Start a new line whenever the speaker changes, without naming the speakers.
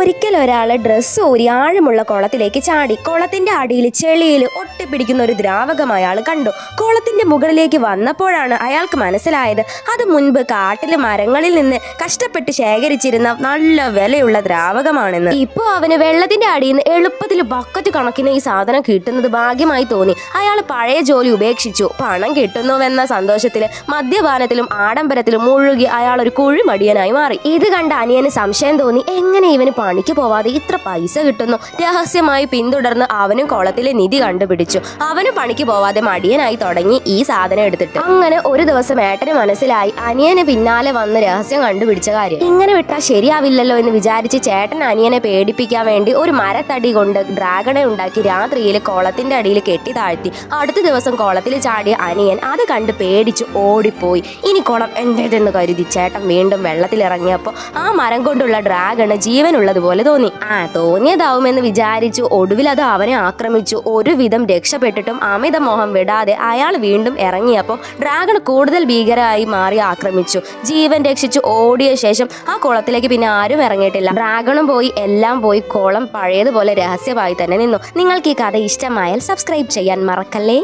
ഒരിക്കൽ ഒരാള് ഡ്രസ്സ് ഊരി ആഴമുള്ള കുളത്തിലേക്ക് ചാടി. കുളത്തിന്റെ അടിയിൽ ചെളിയിൽ ഒട്ടിപ്പിടിക്കുന്ന ഒരു ദ്രാവകം അയാൾ കണ്ടു. കുളത്തിന്റെ മുകളിലേക്ക് വന്നപ്പോഴാണ് അയാൾക്ക് മനസ്സിലായത് അത് മുൻപ് കാട്ടിലെ മരങ്ങളിൽ നിന്ന് കഷ്ടപ്പെട്ട് ശേഖരിച്ചിരുന്ന നല്ല വിലയുള്ള ദ്രാവകമാണെന്ന്. ഇപ്പോ അവന് വെള്ളത്തിന്റെ അടിയിൽ നിന്ന് എളുപ്പത്തിൽ ബക്കറ്റ് കണക്കിന് ഈ സാധനം കിട്ടുന്നത് ഭാഗ്യമായി തോന്നി. അയാൾ പഴയ ജോലി ഉപേക്ഷിച്ചു. പണം കിട്ടുന്നുവെന്ന സന്തോഷത്തില് മദ്യപാനത്തിലും ആഡംബരത്തിലും മുഴുകി അയാൾ ഒരു കുഴിമടിയനായി മാറി. ഇത് കണ്ട അനിയന് സംശയം തോന്നി. എങ്ങനെ ഇവന് പണിക്ക് പോവാതെ ഇത്ര പൈസ കിട്ടുന്നു? രഹസ്യമായി പിന്തുടർന്ന് അവനും കുളത്തിലെ നിധി കണ്ടുപിടിച്ചു. അവനും പണിക്ക് പോവാതെ മടിയനായി തുടങ്ങി ഈ സാധനം എടുത്തിട്ട്. അങ്ങനെ ഒരു ദിവസം ഏട്ടന് മനസ്സിലായി അനിയന് പിന്നാലെ വന്ന് രഹസ്യം കണ്ടുപിടിച്ച കാര്യം. ഇങ്ങനെ വിട്ടാൽ ശരിയാവില്ലല്ലോ എന്ന് വിചാരിച്ച് ചേട്ടൻ അനിയനെ പേടിപ്പിക്കാൻ വേണ്ടി ഒരു മരത്തടി കൊണ്ട് ഡ്രാഗണെ ഉണ്ടാക്കി രാത്രിയിൽ കുളത്തിന്റെ അടിയിൽ കെട്ടി താഴ്ത്തി. അടുത്ത ദിവസം കുളത്തിൽ ചാടിയ അനിയൻ അത് കണ്ട് പേടിച്ചു ഓടിപ്പോയി. ഇനി കുളം എന്റേതെന്ന് കരുതി ചേട്ടൻ വീണ്ടും വെള്ളത്തിലിറങ്ങിയപ്പോൾ ആ മരം കൊണ്ടുള്ള ഡ്രാഗണ് ജീവനുള്ളതുപോലെ തോന്നി. തോന്നിയതാവുമെന്ന് വിചാരിച്ചു. ഒടുവിൽ അത് അവനെ ആക്രമിച്ചു. ഒരുവിധം രക്ഷപ്പെട്ടിട്ടും അമിത മോഹം വിടാതെ അയാൾ വീണ്ടും ഇറങ്ങിയപ്പോൾ ഡ്രാഗൺ കൂടുതൽ ഭീകരമായി മാറി ആക്രമിച്ചു. ജീവൻ രക്ഷിച്ചു ഓടിയ ശേഷം ആ കുളത്തിലേക്ക് പിന്നെ ആരും ഇറങ്ങിയിട്ടില്ല. ഡ്രാഗണും പോയി, എല്ലാം പോയി. കുളം പഴയതുപോലെ രഹസ്യമായി തന്നെ നിന്നു. നിങ്ങൾക്ക് ഈ കഥ ഇഷ്ടമായാൽ സബ്സ്ക്രൈബ് ചെയ്യാൻ മറക്കല്ലേ.